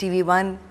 TV1,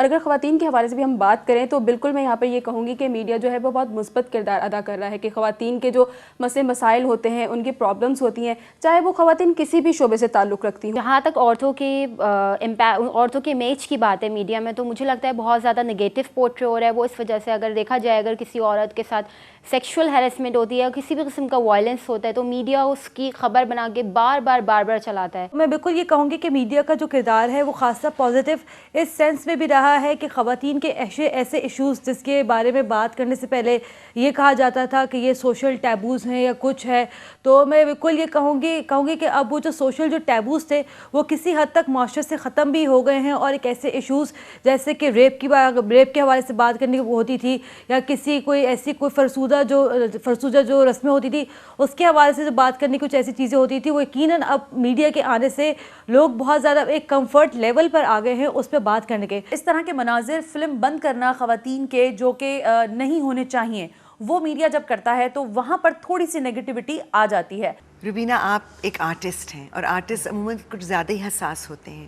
اور اگر خواتین کے حوالے سے بھی ہم بات کریں تو بالکل میں یہاں پر یہ کہوں گی کہ میڈیا جو ہے وہ بہت مثبت کردار ادا کر رہا ہے کہ خواتین کے جو مسائل ہوتے ہیں، ان کی پرابلمس ہوتی ہیں، چاہے وہ خواتین کسی بھی شعبے سے تعلق رکھتی ہوں. جہاں تک عورتوں کے امیج کی بات ہے میڈیا میں، تو مجھے لگتا ہے بہت زیادہ نگیٹو پورٹری ہو رہا ہے وہ اس وجہ سے. اگر دیکھا جائے اگر کسی عورت کے ساتھ سیکشول ہیرسمنٹ ہوتی ہے یا کسی بھی قسم کا وائلنس ہوتا ہے تو میڈیا اس کی خبر بنا کے بار بار چلاتا ہے. میں بالکل یہ کہوں گی کہ میڈیا کا جو کردار ہے وہ خاصا پازیٹیو اس سینس میں بھی رہا ہے کہ خواتین کے ایسے ایشوز جس کے بارے میں بات کرنے سے پہلے یہ کہا جاتا تھا کہ یہ سوشل ٹیبوز ہیں یا کچھ ہے، تو میں بالکل یہ کہوں گی کہ اب وہ جو سوشل جو ٹیبوز تھے وہ کسی حد تک معاشرے سے ختم بھی ہو گئے ہیں، اور ایک ایسے ایشوز جیسے کہ ریپ کے حوالے سے بات کرنے کی ہوتی تھی یا کسی کوئی ایسی کوئی فرسودہ جو رسمیں ہوتی تھی اس کے حوالے سے جو بات کرنے کی کچھ ایسی چیزیں ہوتی تھی، وہ یقیناً اب میڈیا کے آنے سے لوگ بہت زیادہ ایک کمفرٹ لیول پر آ گئے ہیں اس پہ بات کرنے کے. اس طرح کے مناظر فلم بند کرنا خواتین کے جو کہ نہیں ہونے چاہیے، وہ میڈیا جب کرتا ہے تو وہاں پر تھوڑی سی نیگیٹیوٹی آ جاتی ہے. روبینہ، آپ ایک آرٹسٹ ہیں اور آرٹسٹ عموماً کچھ زیادہ ہی حساس ہوتے ہیں.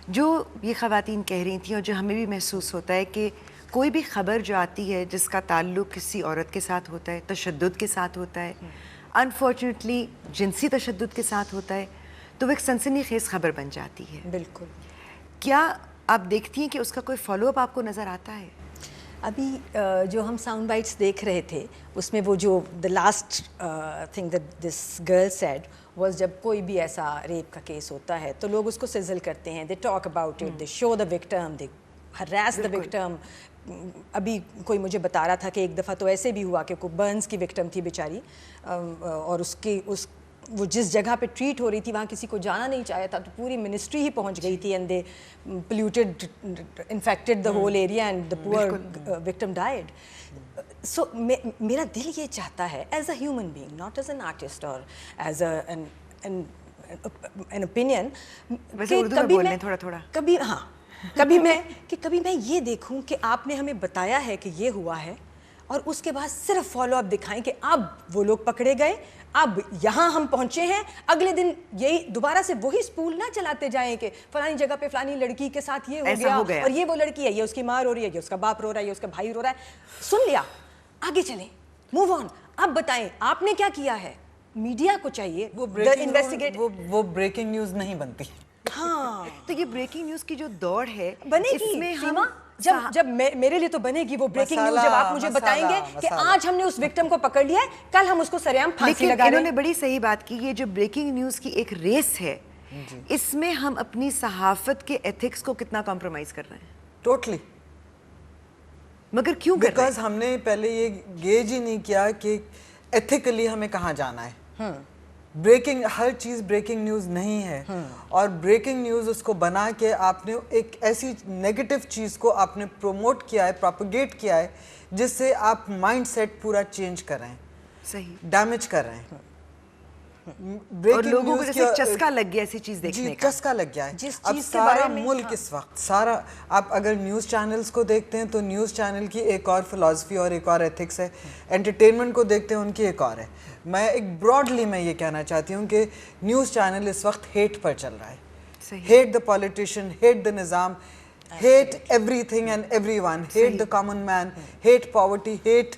جو یہ خواتین کہہ رہی تھیں اور جو ہمیں بھی محسوس ہوتا ہے کہ کوئی بھی خبر جو آتی ہے جس کا تعلق کسی عورت کے ساتھ ہوتا ہے، تشدد کے ساتھ ہوتا ہے، انفارچونیٹلی جنسی تشدد کے ساتھ ہوتا ہے، تو وہ ایک سنسنی خیز خبر بن جاتی ہے. بالکل. کیا آپ دیکھتی ہیں کہ اس کا کوئی فالو اپ آپ کو نظر آتا ہے؟ ابھی جو ہم ساؤنڈ بائٹس دیکھ رہے تھے اس میں وہ جو the last thing that this girl said was, جب کوئی بھی ایسا ریپ کا کیس ہوتا ہے تو لوگ اس کو سزل کرتے ہیں، they talk about it, they show the victim, they harass the victim. ابھی کوئی مجھے بتا رہا تھا کہ ایک دفعہ تو ایسے بھی ہوا کہ کوئی برنز کی وکٹم تھی بیچاری، اور وہ جس جگہ پہ ٹریٹ ہو رہی تھی وہاں کسی کو جانا نہیں چاہیا تھا، تو پوری منسٹری ہی پہنچ گئی تھی، and they polluted infected the whole area and the پور وکٹم ڈائڈ. سو میرا دل یہ چاہتا ہے as a human being, not as an artist اور ایز این اوپینین، کبھی میں یہ دیکھوں کہ آپ نے ہمیں بتایا ہے کہ یہ ہوا ہے اور اس کے بعد صرف فالو اپ دکھائیں کہ اب وہ لوگ پکڑے گئے، اب یہاں ہم پہنچے ہیں، اگلے دن یہی دوبارہ سے وہی سپول نہ چلاتے جائیں کہ فلانی جگہ پہ فلانی لڑکی کے ساتھ یہ ہو گیا اور یہ وہ لڑکی ہے، یہ اس کی ماں رو رہی ہے، یہ اس کا باپ رو رہا ہے، یہ اس کا بھائی رو رہا ہے. سن لیا، آگے چلیں، موو آن. اب بتائیں آپ نے کیا کیا ہے. میڈیا کو چاہیے وہ بریکنگ نیوز نہیں بنتی. ہاں، تو یہ بریکنگ نیوز کی جو دوڑ ہے بنے گی سیما، جب میرے لیے تو بنے گی وہ بریکنگ نیوز جب آپ مجھے بتائیں گے کہ آج ہم نے اس وکٹم کو پکڑ لیا ہے، کل ہم اس کو سریعام پھانسی لگا رہے ہیں. انہوں نے بڑی صحیح بات کی، یہ جو بریکنگ نیوز کی ایک ریس ہے، اس میں ہم اپنی صحافت کے ایتھکس کو کتنا کمپرومائز کر رہے ہیں. ٹوٹلی. مگر کیوں کر رہے ہیں؟ بیکاز ہم نے پہلے یہ گیج ہی نہیں کیا کہ ایتھیکلی ہمیں کہاں جانا ہے. ہر چیز بریکنگ نیوز نہیں ہے، اور بریکنگ نیوز اس کو بنا کے آپ نے ایک ایسی نیگیٹو چیز کو آپ نے پروموٹ کیا ہے، پروپیگیٹ کیا ہے، جس سے آپ مائنڈ سیٹ پورا چینج کر رہے ہیں، صحیح ڈیمیج کر رہے ہیں. اور لوگوں کو جیسے چسکا لگ گیا ایسی چیز دیکھنے کا. چسکا لگ گیا ہے. اب سارا ملک اس وقت آپ اگر نیوز چینلز کو دیکھتے ہیں تو نیوز چینل کی ایک اور فلاسفی اور ایک اور ایتھکس ہے، انٹرٹینمنٹ کو دیکھتے ہیں ان کی ایک اور ہے. میں ایک براڈلی میں یہ کہنا چاہتی ہوں کہ نیوز چینل اس وقت ہیٹ پر چل رہا ہے. Hate the politician, hate the نظام، hate everything and everyone, hate the common man, hate poverty, hate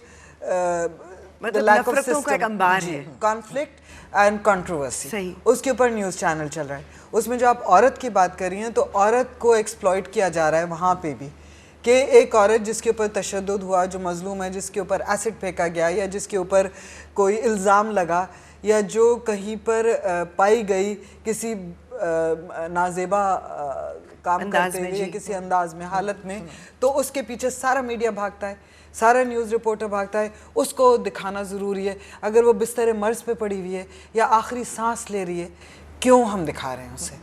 نفرتوں کا ایک انبار ہے، کانفلکٹ اینڈ کنٹروورسی. اس کے اوپر نیوز چینل چل رہا ہے. اس میں جو آپ عورت کی بات کر رہی ہیں تو عورت کو ایکسپلائٹ کیا جا رہا ہے وہاں پہ بھی، کہ ایک عورت جس کے اوپر تشدد ہوا، جو مظلوم ہے، جس کے اوپر ایسڈ پھینکا گیا یا جس کے اوپر کوئی الزام لگا یا جو کہیں پر پائی گئی کسی نازیبا کام کرتے ہوئے یا کسی انداز میں حالت میں، تو اس کے پیچھے سارا میڈیا بھاگتا ہے، سارا نیوز رپورٹر بھاگتا ہے. اس کو دکھانا ضروری ہے. اگر وہ بستر مرض پہ پڑی ہوئی ہے یا آخری سانس لے رہی ہے، کیوں ہم دکھا رہے ہیں اسے؟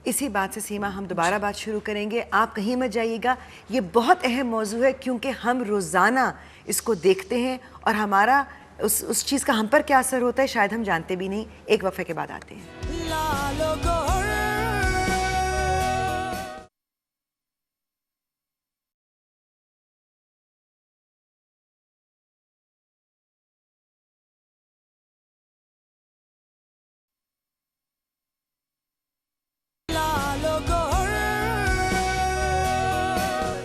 اسی بات سے سیما ہم دوبارہ بات شروع کریں گے. آپ کہیں مت جائیے گا، یہ بہت اہم موضوع ہے کیونکہ ہم روزانہ اس کو دیکھتے ہیں اور ہمارا اس چیز کا ہم پر کیا اثر ہوتا ہے شاید ہم جانتے بھی نہیں. ایک وقفے کے بعد آتے ہیں.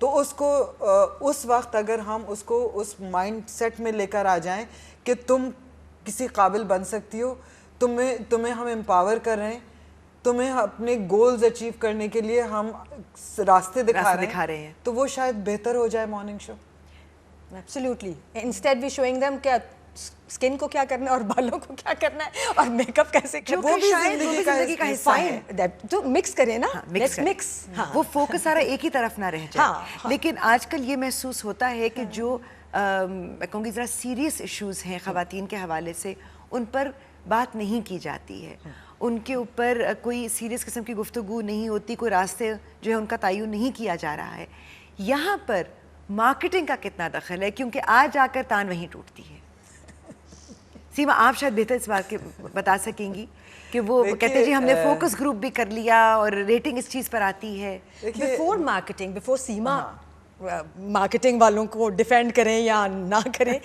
تو اس کو اس وقت اگر ہم اس کو اس مائنڈ سیٹ میں لے کر آ جائیں کہ تم کسی قابل بن سکتی ہو, تمہیں ہم امپاور کر رہے ہیں, تمہیں اپنے گولز اچیو کرنے کے لیے ہم راستے دکھا رہے ہیں, تو وہ شاید بہتر ہو جائے morning show. Absolutely. Instead we showing them کہ اسکن کو کیا کرنا ہے اور بالوں کو کیا کرنا ہے اور میک اپ کیسے کرنا ہے, وہ بھی زندگی کا حصہ ہے. تو مکس کریں نا, مکس. وہ فوکس سارا ایک ہی طرف نہ رہ جائے. لیکن آج کل یہ محسوس ہوتا ہے کہ جو میں کہوں گی ذرا سیریس ایشوز ہیں خواتین کے حوالے سے, ان پر بات نہیں کی جاتی ہے, ان کے اوپر کوئی سیریس قسم کی گفتگو نہیں ہوتی, کوئی راستے جو ہے ان کا تعین نہیں کیا جا رہا ہے. یہاں پر مارکیٹنگ کا کتنا دخل ہے, کیونکہ آج آ کر تان وہیں ٹوٹتی ہے. سیما آپ شاید بہتر اس بات کے بتا سکیں گی کہ وہ کہتے ہیں جی ہم نے فوکس گروپ بھی کر لیا اور ریٹنگ اس چیز پر آتی ہے. بیفور مارکیٹنگ, بیفور سیما مارکیٹنگ والوں کو ڈیفینڈ کریں یا نہ کریں,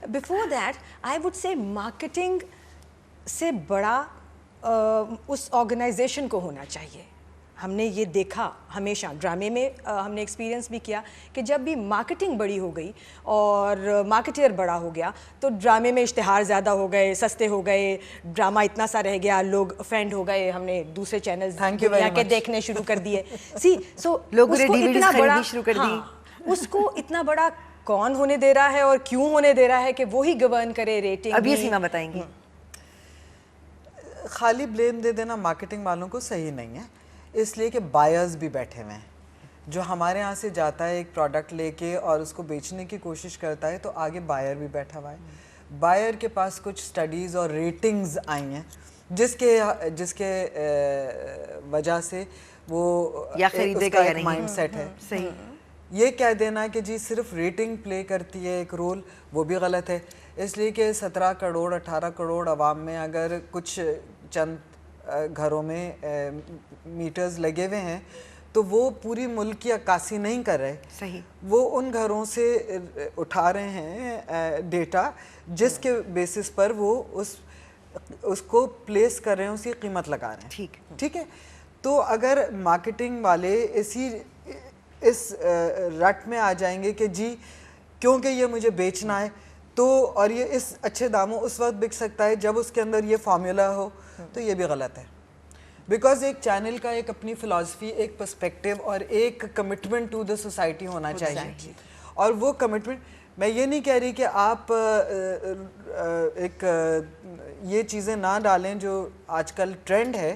before that I would say marketing سے بڑا اس آرگنائزیشن کو ہونا چاہیے. ہم نے یہ دیکھا ہمیشہ ڈرامے میں, ہم نے ایکسپیرینس بھی کیا کہ جب بھی مارکیٹنگ بڑی ہو گئی اور مارکیٹر بڑا ہو گیا تو ڈرامے میں اشتہار زیادہ ہو گئے, سستے ہو گئے, ڈرامہ اتنا سا رہ گیا, لوگ افینڈ ہو گئے, ہم نے دوسرے چینلز دنیا کے دیکھنے شروع کر دیے. سو لوگوں نے ڈیویڈیز خریدنی شروع کر دی. اس کو اتنا بڑا کون ہونے دے رہا ہے اور کیوں ہونے دے رہا ہے کہ وہی گورن کرے ریٹنگ. اب یہ سیما بتائیں گی. خالی بلیم دے دینا مارکیٹنگ والوں کو صحیح نہیں ہے, اس لیے کہ بائرز بھی بیٹھے ہوئے ہیں. جو ہمارے یہاں سے جاتا ہے ایک پروڈکٹ لے کے اور اس کو بیچنے کی کوشش کرتا ہے, تو آگے بائر بھی بیٹھا ہوا ہے. بائر کے پاس کچھ سٹڈیز اور ریٹنگز آئی ہیں جس کے وجہ سے وہ یا خریدے گا یا نہیں, مائنڈ سیٹ ہے. صحیح. یہ کہہ دینا کہ جی صرف ریٹنگ پلے کرتی ہے ایک رول, وہ بھی غلط ہے. اس لیے کہ 17 کروڑ 18 کروڑ عوام میں اگر کچھ چند گھروں میں میٹرز لگے ہوئے ہیں تو وہ پوری ملک کی عکاسی نہیں کر رہے. صحیح. وہ ان گھروں سے اٹھا رہے ہیں ڈیٹا جس کے بیسس پر وہ اس کو پلیس کر رہے ہیں, اس کی قیمت لگا رہے ہیں. ٹھیک ہے. تو اگر مارکیٹنگ والے اس رٹ میں آ جائیں گے کہ جی کیونکہ یہ مجھے بیچنا ہے تو, اور یہ اس اچھے داموں اس وقت بک سکتا ہے جب اس کے اندر یہ فارمولا ہو, تو یہ بھی غلط ہے. بیکاز ایک چینل کا ایک اپنی فلاسفی, ایک پرسپیکٹیو اور ایک کمٹمنٹ ٹو دا سوسائٹی ہونا چاہیے. اور وہ کمٹمنٹ, میں یہ نہیں کہہ رہی کہ آپ ایک یہ چیزیں نہ ڈالیں جو آج کل ٹرینڈ ہے,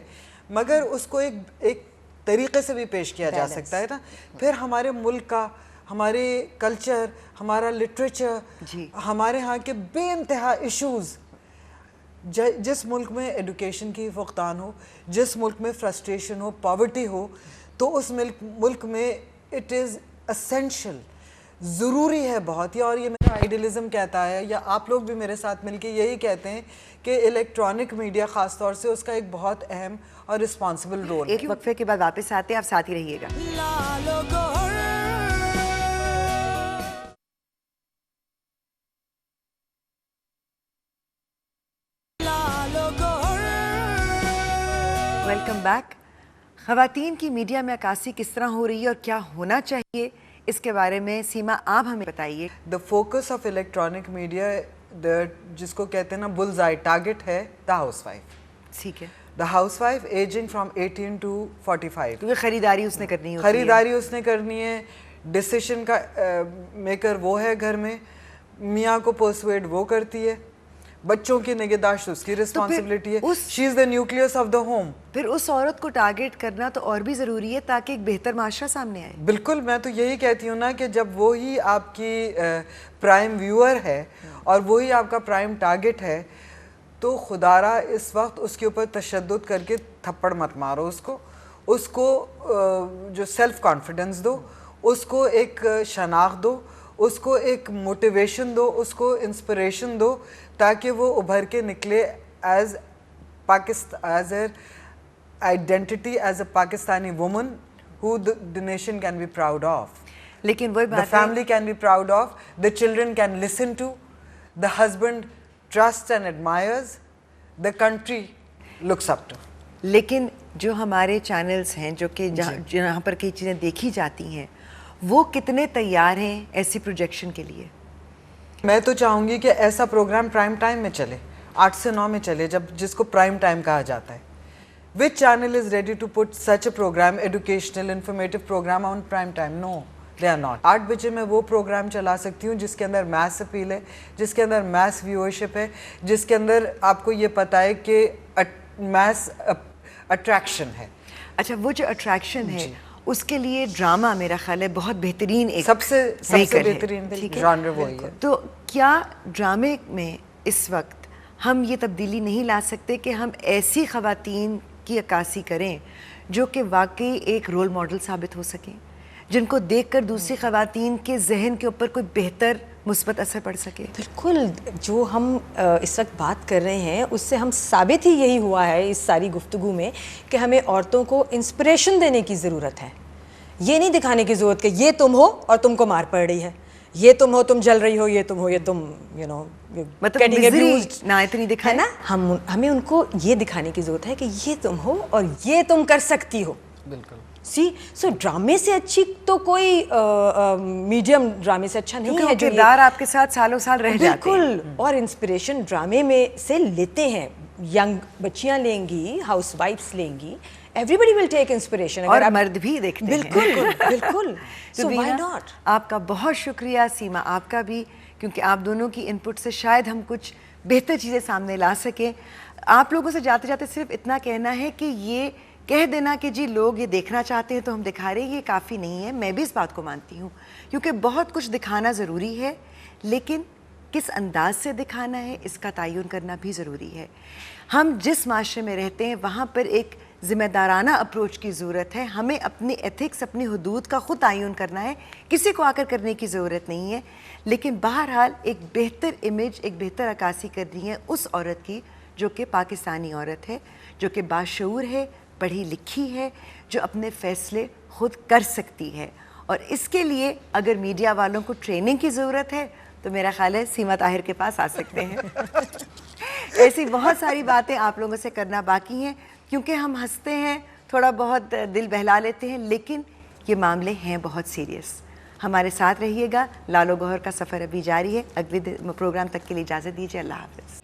مگر اس کو ایک طریقے سے بھی پیش کیا جا سکتا ہے نا. پھر ہمارے ملک کا, ہمارے کلچر, ہمارا لٹریچر, ہمارے ہاں کے بے انتہا ایشوز, جس ملک میں ایڈوکیشن کی فقدان ہو, جس ملک میں فرسٹریشن ہو, پاورٹی ہو, تو اس ملک میں اٹ از اسینشل, ضروری ہے بہت ہی. اور یہ میرا آئیڈیلزم کہتا ہے, یا آپ لوگ بھی میرے ساتھ مل کے یہی کہتے ہیں کہ الیکٹرانک میڈیا خاص طور سے اس کا ایک بہت اہم اور رسپانسبل رول ہے. ایک وقفے کے بعد واپس آتے ہیں, آپ ساتھ ہی رہیے گا. Welcome back. خواتین کی میڈیا میں عکاسی کس طرح ہو رہی ہے اور کیا ہونا چاہیے, اس کے بارے میں سیما آپ ہمیں بتائیے. The focus of electronic media, جس کو کہتے ہیں نا بلز آئی ٹارگٹ, ہے دا ہاؤس وائف. ٹھیک ہے. The housewife aging from 18 to 45. کیونکہ خریداری اس نے کرنی ہے. خریداری اس نے کرنی ہے, ڈیسیشن کا میکر وہ ہے گھر میں, میاں کو پرسویڈ وہ کرتی ہے, بچوں کی نگہداشت اس کی رسپانسبلٹی ہے. شی از دا نیوکلیس آف دا ہوم. پھر اس عورت کو ٹارگٹ کرنا تو اور بھی ضروری ہے تاکہ ایک بہتر معاشرہ سامنے آئے. بالکل, میں تو یہی کہتی ہوں نا کہ جب وہی آپ کی پرائم ویور ہے اور وہی آپ کا پرائم ٹارگٹ ہے, تو خدا را اس وقت اس کے اوپر تشدد کر کے تھپڑ مت مارو. اس کو جو سیلف کانفیڈنس دو, اس کو ایک شناخت دو, اس کو ایک موٹیویشن دو, اس کو انسپریشن دو, تاکہ وہ ابھر کے نکلے as a identity, as a Pakistani woman who the nation can be proud of. لیکن وہی بات ہے, the family can be proud of, the children can listen to, the husband trusts and admires, the country looks up to. لیکن جو ہمارے channels ہیں جو کہ جہاں پر کئی چیزیں دیکھی جاتی ہیں, وہ کتنے تیار ہیں ایسی پروجیکشن کے لیے؟ میں تو چاہوں گی کہ ایسا پروگرام پرائم ٹائم میں چلے, 8 سے 9 میں چلے, جس کو پرائم ٹائم کہا جاتا ہے. Which channel is ready to put such a program, educational, informative program on prime time? No, they are not. 8 بجے میں وہ پروگرام چلا سکتی ہوں جس کے اندر میس اپیل ہے, جس کے اندر میس ویورشپ ہے, جس کے اندر آپ کو یہ پتہ ہے کہ میس اٹریکشن ہے. اچھا, وہ جو اٹریکشن ہے اس کے لیے ڈرامہ میرا خیال ہے بہت بہترین ایک سب سے بہترین جانر وہی ہے. تو کیا ڈرامے میں اس وقت ہم یہ تبدیلی نہیں لا سکتے کہ ہم ایسی خواتین کی عکاسی کریں جو کہ واقعی ایک رول ماڈل ثابت ہو سکیں, جن کو دیکھ کر دوسری خواتین کے ذہن کے اوپر کوئی بہتر مثبت اثر پڑ سکے؟ بالکل, جو ہم اس وقت بات کر رہے ہیں اس سے ہم ثابت ہی یہی ہوا ہے اس ساری گفتگو میں کہ ہمیں عورتوں کو انسپریشن دینے کی ضرورت ہے. یہ نہیں دکھانے کی ضرورت کہ یہ تم ہو اور تم کو مار پڑ رہی ہے, یہ تم ہو تم جل رہی ہو, یہ تم ہو یہ تم دکھائے نا. ہمیں ان کو یہ دکھانے کی ضرورت ہے کہ یہ تم ہو اور یہ تم کر سکتی ہو. بالکل. سو ڈرامے سے اچھی تو کوئی میڈیم ڈرامے سے اچھا نہیں ہے. کردار آپ کے ساتھ سالوں سال رہ جاتے ہیں. بالکل, اور انسپریشن ڈرامے میں سے لیتے ہیں. ینگ بچیاں لیں گی, ہاؤس وائفس لیں گی, ایوری بڈی ول ٹیک انسپریشن. اور مرد بھی دیکھتے ہیں. بالکل بالکل. So why not. آپ کا بہت شکریہ, سیما آپ کا بھی, کیونکہ آپ دونوں کی ان پٹ سے شاید ہم کچھ بہتر چیزیں سامنے لا سکیں. آپ لوگوں سے جاتے جاتے صرف اتنا کہنا ہے کہ یہ کہہ دینا کہ جی لوگ یہ دیکھنا چاہتے ہیں تو ہم دکھا رہے ہیں, یہ کافی نہیں ہے. میں بھی اس بات کو مانتی ہوں کیونکہ بہت کچھ دکھانا ضروری ہے, لیکن کس انداز سے دکھانا ہے اس کا تعین کرنا بھی ضروری ہے. ہم جس معاشرے میں رہتے ہیں وہاں پر ایک ذمہ دارانہ اپروچ کی ضرورت ہے. ہمیں اپنی ایتھکس, اپنی حدود کا خود تعین کرنا ہے, کسی کو آ کر کرنے کی ضرورت نہیں ہے. لیکن بہرحال ایک بہتر امیج, ایک بہتر عکاسی کرنی ہے اس عورت کی جو کہ پاکستانی عورت ہے, جو کہ باشعور ہے, پڑھی لکھی ہے, جو اپنے فیصلے خود کر سکتی ہے. اور اس کے لیے اگر میڈیا والوں کو ٹریننگ کی ضرورت ہے تو میرا خیال ہے سیما طاہر کے پاس آ سکتے ہیں. ایسی بہت ساری باتیں آپ لوگوں سے کرنا باقی ہیں, کیونکہ ہم ہنستے ہیں, تھوڑا بہت دل بہلا لیتے ہیں, لیکن یہ معاملے ہیں بہت سیریس. ہمارے ساتھ رہیے گا, لالو گوہر کا سفر ابھی جاری ہے. اگلے پروگرام تک کے لیے اجازت دیجیے. اللہ حافظ.